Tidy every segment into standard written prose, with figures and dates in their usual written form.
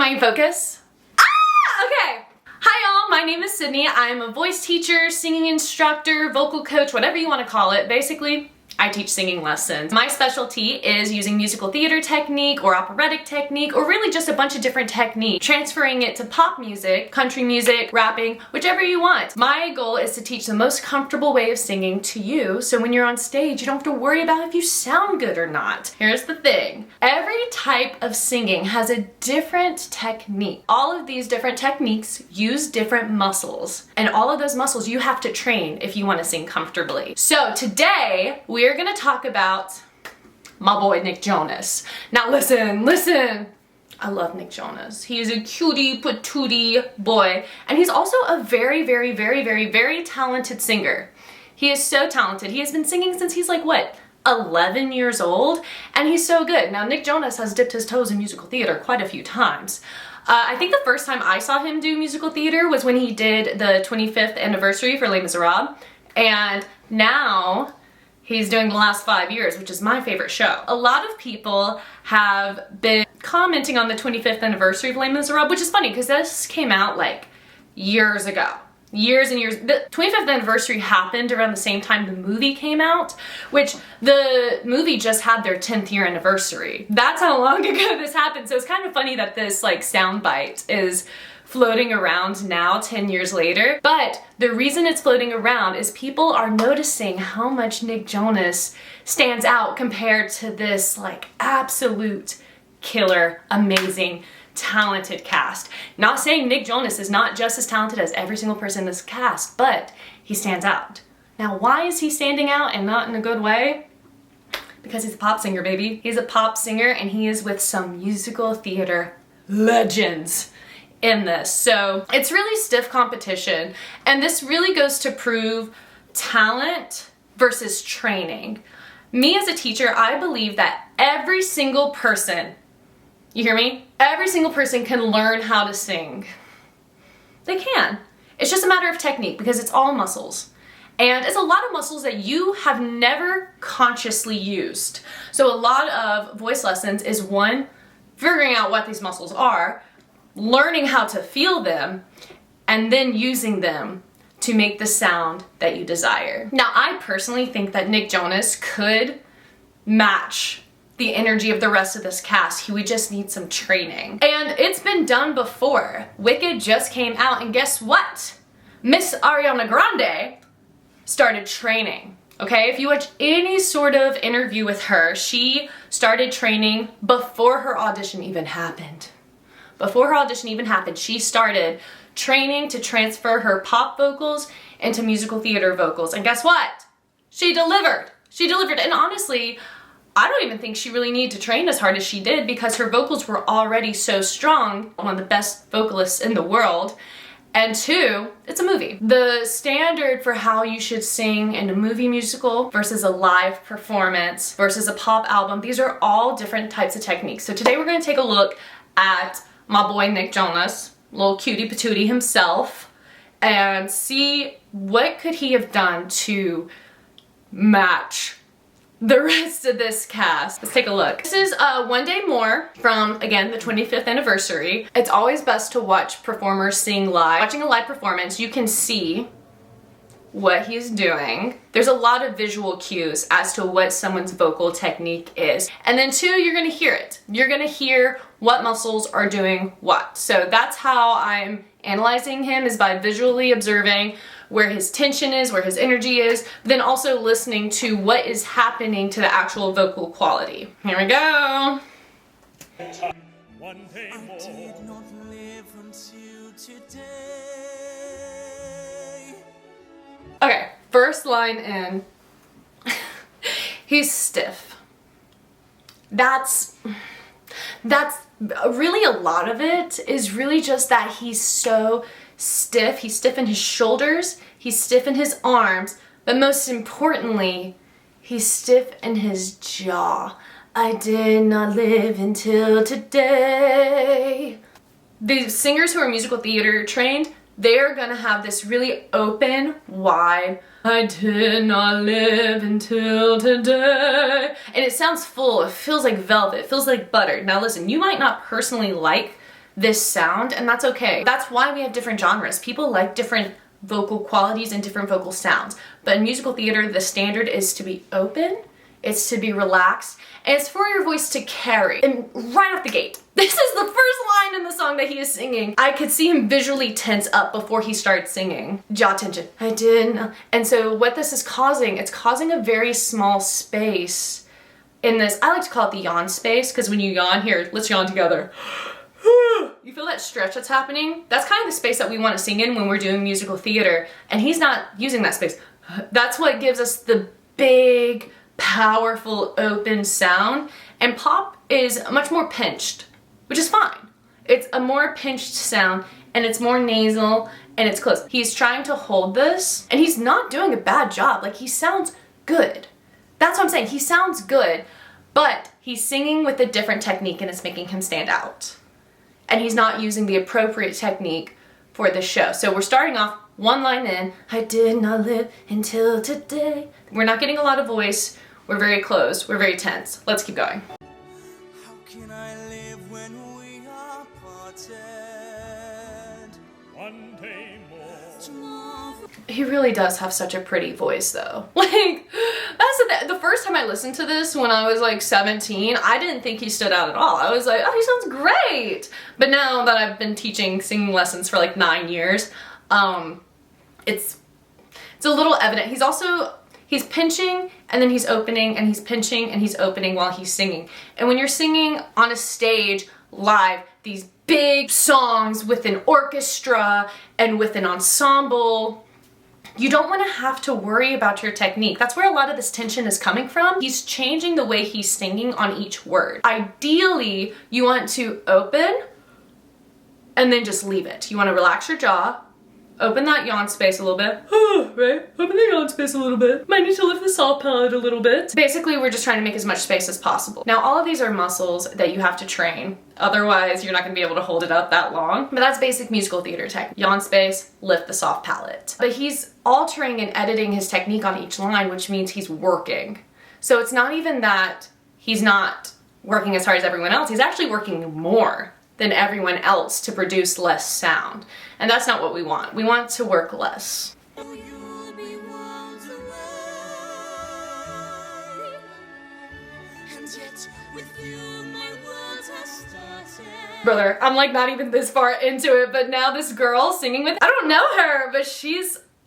Am I in focus? Okay. Hi y'all, my name is Sydney. I'm a voice teacher, singing instructor, vocal coach, whatever you want to call it. Basically, I teach singing lessons. My specialty is using musical theater technique or operatic technique, or really just a bunch of different techniques, transferring it to pop music, country music, rapping, whichever you want. My goal is to teach the most comfortable way of singing to you, so when you're on stage, you don't have to worry about if you sound good or not. Here's the thing. Every type of singing has a different technique. All of these different techniques use different muscles, and all of those muscles you have to train if you want to sing comfortably. So today, we're gonna talk about my boy Nick Jonas. Now listen. I love Nick Jonas. He is a cutie patootie boy, and he's also a very talented singer. He is so talented. He has been singing since he's like, what, 11 years old? And he's so good. Now, Nick Jonas has dipped his toes in musical theater quite a few times. I think the first time I saw him do musical theater was when he did the 25th anniversary for Les Miserables, and now he's doing the last 5 years, which is my favorite show. A lot of people have been commenting on the 25th anniversary of Les Miserables, which is funny because this came out like years ago. Years and years. The 25th anniversary happened around the same time the movie came out, which the movie just had their 10th year anniversary. That's how long ago this happened. So it's kind of funny that this like soundbite is floating around now 10 years later. But the reason it's floating around is people are noticing how much Nick Jonas stands out compared to this like absolute killer, amazing, talented cast. Not saying Nick Jonas is not just as talented as every single person in this cast, but he stands out. Now, why is he standing out and not in a good way? Because he's a pop singer, baby. He's a pop singer, and he is with some musical theater legends in this. So it's really stiff competition, and this really goes to prove talent versus training. Me as a teacher, I believe that every single person, you hear me? Every single person can learn how to sing. They can. It's just a matter of technique because it's all muscles. And it's a lot of muscles that you have never consciously used. So a lot of voice lessons is one, figuring out what these muscles are, learning how to feel them, and then using them to make the sound that you desire. Now, I personally think that Nick Jonas could match the energy of the rest of this cast. He would just need some training. And it's been done before. Wicked just came out, and guess what? Miss Ariana Grande started training. Okay, if you watch any sort of interview with her, she started training before her audition even happened. Before her audition even happened, she started training to transfer her pop vocals into musical theater vocals. And guess what? She delivered. She delivered. And honestly, I don't even think she really needed to train as hard as she did because her vocals were already so strong. One of the best vocalists in the world. And two, it's a movie. The standard for how you should sing in a movie musical versus a live performance versus a pop album, these are all different types of techniques. So today we're going to take a look at my boy Nick Jonas, little cutie patootie himself, and see what could he have done to match the rest of this cast. Let's take a look. This is One Day More from, again, the 25th anniversary. It's always best to watch performers sing live. Watching a live performance, you can see what he's doing. There's a lot of visual cues as to what someone's vocal technique is. And then two, you're gonna hear it. You're gonna hear what muscles are doing what. So that's how I'm analyzing him, is by visually observing where his tension is, where his energy is, but then also listening to what is happening to the actual vocal quality. Here we go. One day more. I did not live until today. Okay, first line in. He's stiff. That's really a lot of it is really just that he's so stiff. He's stiff in his shoulders, he's stiff in his arms, but most importantly, he's stiff in his jaw. I did not live until today. The singers who are musical theater trained, they're gonna have this really open, wide, I did not live until today. And it sounds full, it feels like velvet, it feels like butter. Now listen, you might not personally like this sound, and that's okay. That's why we have different genres. People like different vocal qualities and different vocal sounds. But in musical theater, the standard is to be open, it's to be relaxed, and it's for your voice to carry. And right off the gate, this is the first line in the song that he is singing. I could see him visually tense up before he started singing. Jaw tension. I didn't. And so what this is causing, it's causing a very small space in this. I like to call it the yawn space, because when you yawn, here, let's yawn together. You feel that stretch that's happening? That's kind of the space that we want to sing in when we're doing musical theater, and he's not using that space. That's what gives us the big, powerful, open sound, and pop is much more pinched, which is fine. It's a more pinched sound, and it's more nasal, and it's close. He's trying to hold this, and he's not doing a bad job. Like, he sounds good. That's what I'm saying. He sounds good, but he's singing with a different technique, and it's making him stand out. And he's not using the appropriate technique for the show. So we're starting off one line in, I did not live until today. We're not getting a lot of voice. We're very close. We're very tense. Let's keep going. How can I live when we are parted? One day more. He really does have such a pretty voice though. Like, that's the first time I listened to this when I was like 17, I didn't think he stood out at all. I was like, oh, he sounds great. But now that I've been teaching singing lessons for like 9 years, it's a little evident. He's pinching and then he's opening and he's pinching and he's opening while he's singing. And when you're singing on a stage live, these big songs with an orchestra and with an ensemble, you don't want to have to worry about your technique. That's where a lot of this tension is coming from. He's changing the way he's singing on each word. Ideally, you want to open and then just leave it. You want to relax your jaw, open that yawn space a little bit. Right? Open the yawn space a little bit. Might need to lift the soft palate a little bit. Basically, we're just trying to make as much space as possible. Now, all of these are muscles that you have to train. Otherwise, you're not gonna be able to hold it up that long. But that's basic musical theater tech. Yawn space, lift the soft palate. But he's altering and editing his technique on each line, which means he's working. So it's not even that he's not working as hard as everyone else. He's actually working more than everyone else to produce less sound. And that's not what we want. We want to work less. You'll be worlds away, and yet with you my world has started. Brother, I'm like not even this far into it, but now this girl singing with, I don't know her, but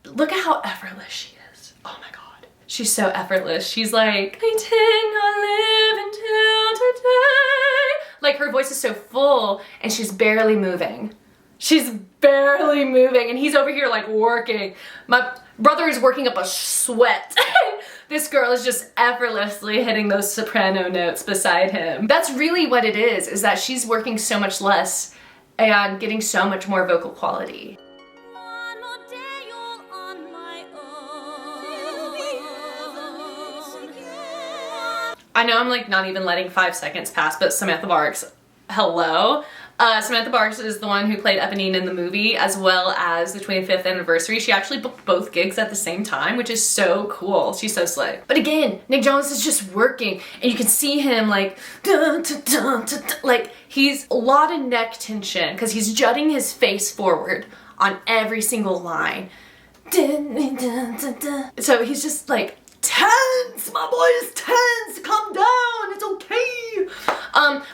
look at how effortless she is. Oh my God. She's so effortless. She's like, I did not live until today. Like, her voice is so full and she's barely moving. She's barely moving and he's over here like working. My brother is working up a sweat. This girl is just effortlessly hitting those soprano notes beside him. That's really what it is that she's working so much less and getting so much more vocal quality. One more day you're on my own. I know I'm like not even letting 5 seconds pass, but Samantha Barks, hello. Samantha Barks is the one who played Eponine in the movie, as well as the 25th anniversary. She actually booked both gigs at the same time, which is so cool. She's so slick. But again, Nick Jonas is just working, and you can see him like, dun, dun, dun, dun, dun. Like, he's a lot of neck tension because he's jutting his face forward on every single line. Dun, dun, dun, dun, dun. So he's just like, tense, my boy is tense, calm down, it's okay.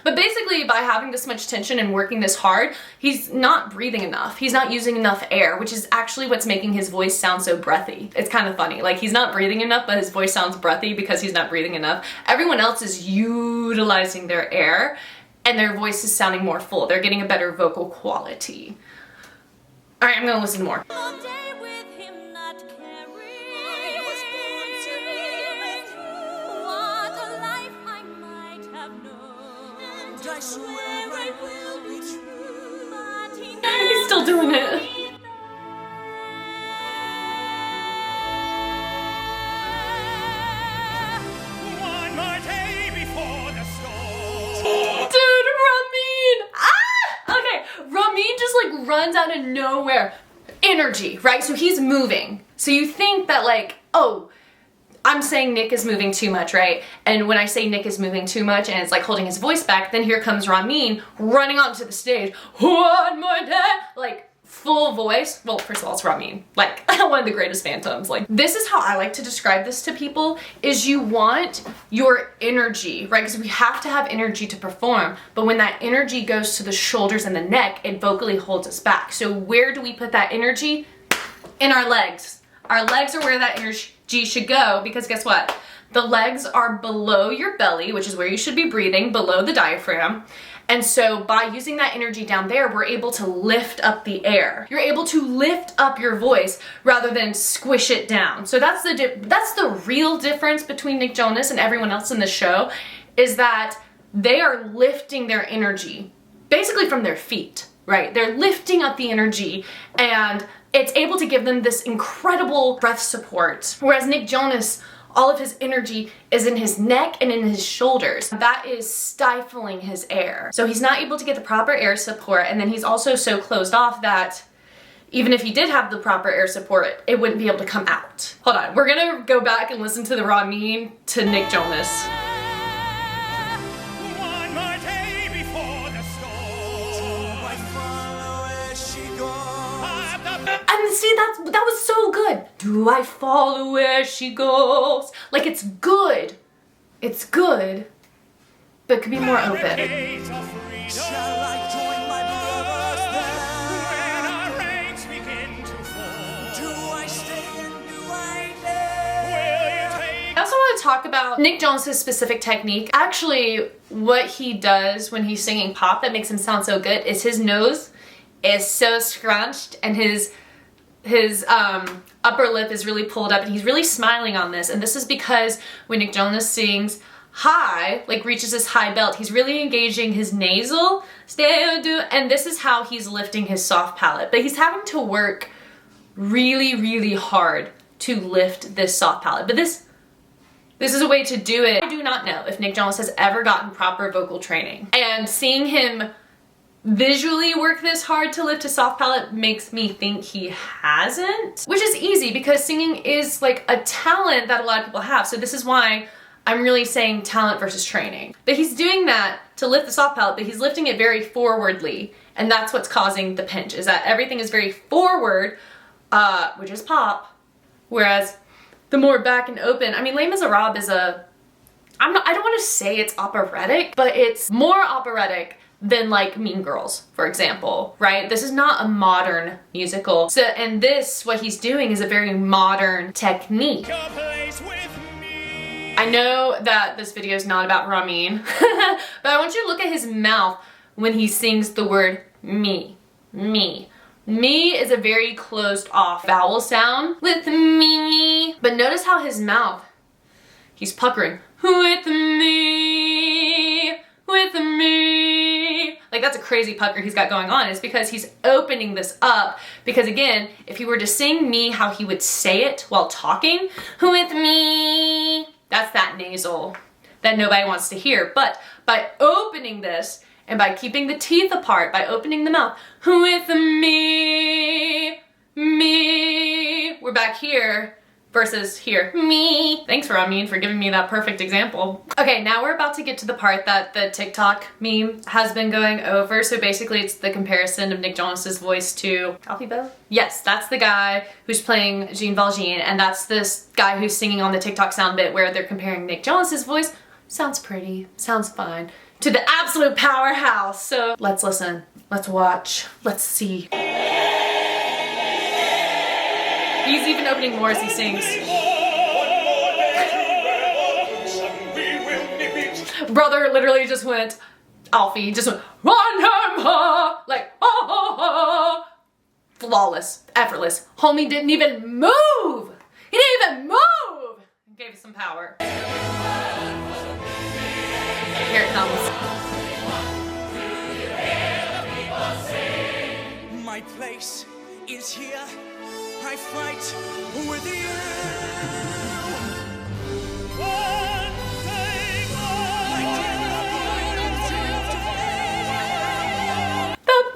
But basically by having this much tension and working this hard, he's not breathing enough. He's not using enough air, which is actually what's making his voice sound so breathy. It's kind of funny. Like, he's not breathing enough, but his voice sounds breathy because he's not breathing enough. Everyone else is utilizing their air and their voice is sounding more full. They're getting a better vocal quality. All right, I'm gonna listen to more. I swear I will be true. He's still doing it. One more day before the storm. Dude, Ramin! Ah! Okay, Ramin just like runs out of nowhere. Energy, right? So he's moving. So you think that like, oh, I'm saying Nick is moving too much, right? And when I say Nick is moving too much and it's like holding his voice back, then here comes Ramin running onto the stage. One more day! Like, full voice. Well, first of all, it's Ramin. Like, one of the greatest phantoms. Like, this is how I like to describe this to people, is you want your energy, right? Because we have to have energy to perform, but when that energy goes to the shoulders and the neck, it vocally holds us back. So where do we put that energy? In our legs. Our legs are where that energy should go, because guess what? The legs are below your belly, which is where you should be breathing, below the diaphragm. And so by using that energy down there, we're able to lift up the air. You're able to lift up your voice rather than squish it down. So that's the real difference between Nick Jonas and everyone else in the show, is that they are lifting their energy basically from their feet, right? They're lifting up the energy, and it's able to give them this incredible breath support. Whereas Nick Jonas, all of his energy is in his neck and in his shoulders. That is stifling his air. So he's not able to get the proper air support, and then he's also so closed off that even if he did have the proper air support, it wouldn't be able to come out. Hold on, we're gonna go back and listen to the Ramin to Nick Jonas. One more day before the storm. I follow where she goes. And see, that was so good. Do I follow where she goes? Like, it's good. It's good, but it could be more open. Shall I join my brothers then? When our ranks begin to fall. Do I stay and do I live? I also want to talk about Nick Jonas' specific technique. Actually, what he does when he's singing pop that makes him sound so good is his nose is so scrunched, and his upper lip is really pulled up, and he's really smiling on this. And this is because when Nick Jonas sings high, like reaches his high belt, he's really engaging his nasal, and this is how he's lifting his soft palate. But he's having to work really, really hard to lift this soft palate. But this is a way to do it. I do not know if Nick Jonas has ever gotten proper vocal training. And seeing him visually work this hard to lift his soft palate makes me think he hasn't. Which is easy, because singing is like a talent that a lot of people have. So this is why I'm really saying talent versus training. But he's doing that to lift the soft palate, but he's lifting it very forwardly. And that's what's causing the pinch, is that everything is very forward, which is pop. Whereas the more back and open, I mean, Les Miserables is I don't want to say it's operatic, but it's more operatic than like Mean Girls, for example, right? This is not a modern musical. So, and this, what he's doing is a very modern technique. I know that this video is not about Ramin, but I want you to look at his mouth when he sings the word me, me. Me is a very closed off vowel sound with me, but notice how his mouth, he's puckering, with me, with me. Like, that's a crazy pucker he's got going on. It's because he's opening this up, because again, if he were to sing me how he would say it while talking, with me, that's that nasal that nobody wants to hear. But by opening this, and by keeping the teeth apart, by opening the mouth, with me, me, we're back here versus here, me. Thanks, Ramin, for giving me that perfect example. Okay, now we're about to get to the part that the TikTok meme has been going over. So basically it's the comparison of Nick Jonas's voice to Alfie Boe? Yes, that's the guy who's playing Jean Valjean, and that's this guy who's singing on the TikTok sound bit where they're comparing Nick Jonas's voice, sounds pretty, sounds fine, to the absolute powerhouse. So let's listen, let's watch, let's see. He's even opening more as he sings. Brother literally just went, Alfie just went, like, oh, flawless, effortless. Homie didn't even move. He didn't even move. Gave us some power. Here it comes. My place is here. I fight with you. One day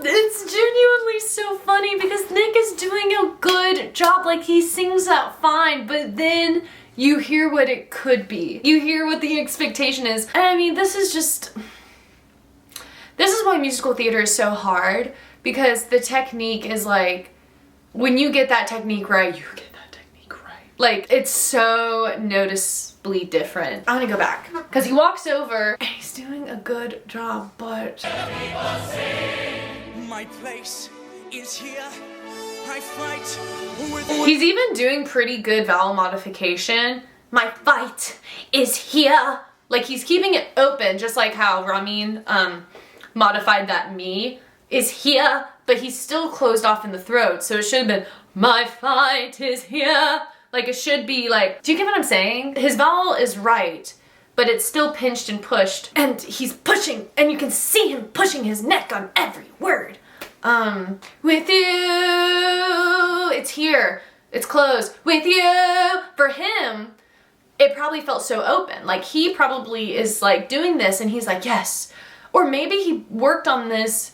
It's genuinely so funny because Nick is doing a good decent job, like he sings that fine, but then you hear what it could be. You hear what the expectation is. And I mean, this is why musical theater is so hard, because the technique is like, when you get that technique right, you get that technique right. Like, it's so noticeably different. I'm gonna go back, because he walks over and he's doing a good job, but... My place is here. I fight with... He's even doing pretty good vowel modification. My fight is here. Like, he's keeping it open, just like how Ramin modified that me is here, but he's still closed off in the throat, so it should have been my fight is here. Like, it should be like, do you get what I'm saying? His vowel is right, but it's still pinched and pushed, and he's pushing, and you can see him pushing his neck on every word. With you, it's here, it's closed, with you. For him, it probably felt so open. Like, he probably is like doing this and he's like, yes. Or maybe he worked on this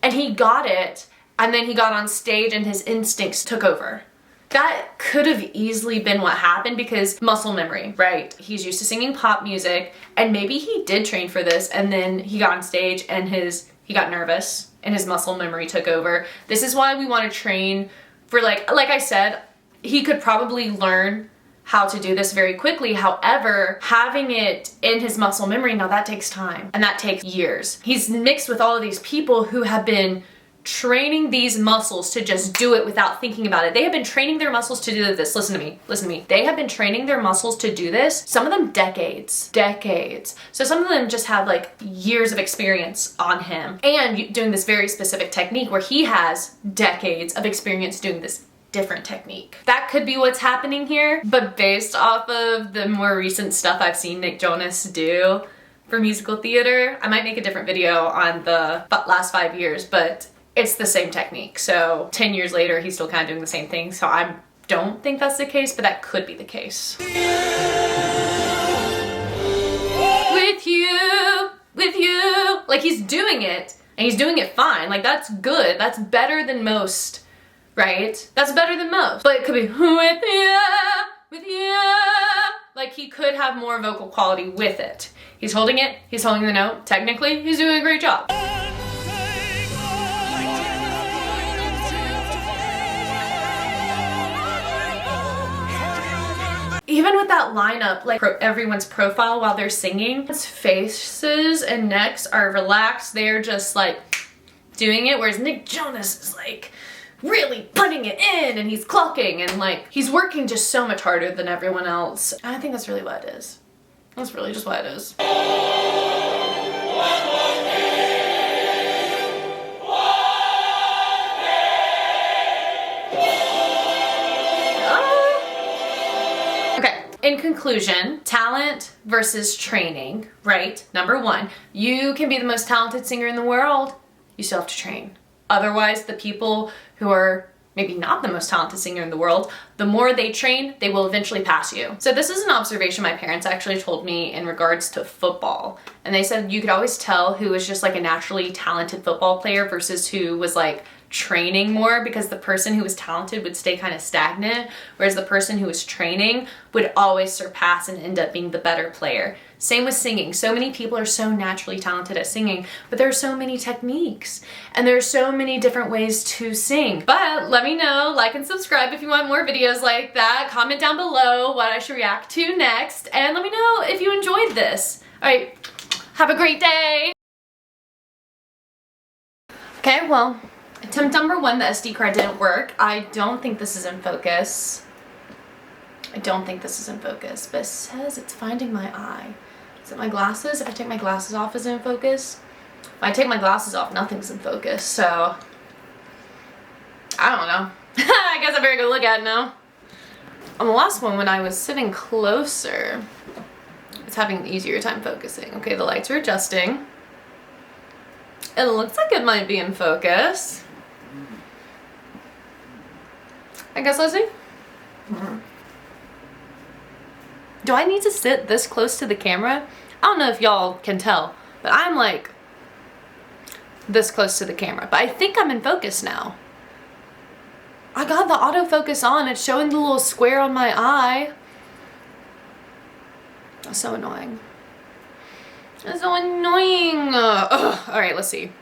and he got it, and then he got on stage and his instincts took over. That could have easily been what happened, because muscle memory, right? He's used to singing pop music, and maybe he did train for this, and then he got on stage and he got nervous and his muscle memory took over. This is why we want to train for, like I said, he could probably learn how to do this very quickly. However, having it in his muscle memory, now that takes time, and that takes years. He's mixed with all of these people who have been training these muscles to just do it without thinking about it. They have been training their muscles to do this. Listen to me. They have been training their muscles to do this, some of them decades. So some of them just have like years of experience on him, and doing this very specific technique where he has decades of experience doing this different technique. That could be what's happening here, but based off of the more recent stuff I've seen Nick Jonas do for musical theater, I might make a different video on the last 5 years, but it's the same technique. So 10 years later, he's still kind of doing the same thing. So I don't think that's the case, but that could be the case. With you, like, he's doing it and he's doing it fine. Like, that's good. That's better than most, right? That's better than most. But it could be with you. Like, he could have more vocal quality with it. He's holding it, he's holding the note. Technically, he's doing a great job. Even with that lineup, like everyone's profile while they're singing, his faces and necks are relaxed. They're just like doing it, whereas Nick Jonas is like really putting it in, and he's clocking, and like he's working just so much harder than everyone else. And I think that's really what it is. That's really just what it is. In conclusion, talent versus training, right? Number one, you can be the most talented singer in the world, you still have to train. Otherwise, the people who are maybe not the most talented singer in the world, the more they train, they will eventually pass you. So this is an observation my parents actually told me in regards to football. And they said you could always tell who was just like a naturally talented football player versus who was like training more, because the person who was talented would stay kind of stagnant, whereas the person who was training would always surpass and end up being the better player. Same with singing. So many people are so naturally talented at singing, but there are so many techniques and there are so many different ways to sing. But let me know, like and subscribe if you want more videos like that. Comment down below what I should react to next, and let me know if you enjoyed this. All right, have a great day. Okay, well, attempt number one, the SD card didn't work. I don't think this is in focus. But it says it's finding my eye. Is it my glasses? If I take my glasses off, is it in focus? If I take my glasses off, nothing's in focus, so I don't know. I guess I better go look at it now. On the last one, when I was sitting closer, it's having an easier time focusing. Okay, the lights are adjusting. It looks like it might be in focus. I guess let's see. Do I need to sit this close to the camera? I don't know if y'all can tell, but I'm like this close to the camera. But I think I'm in focus now. I got the autofocus on. It's showing the little square on my eye. That's so annoying. That's so annoying. Ugh. All right, let's see.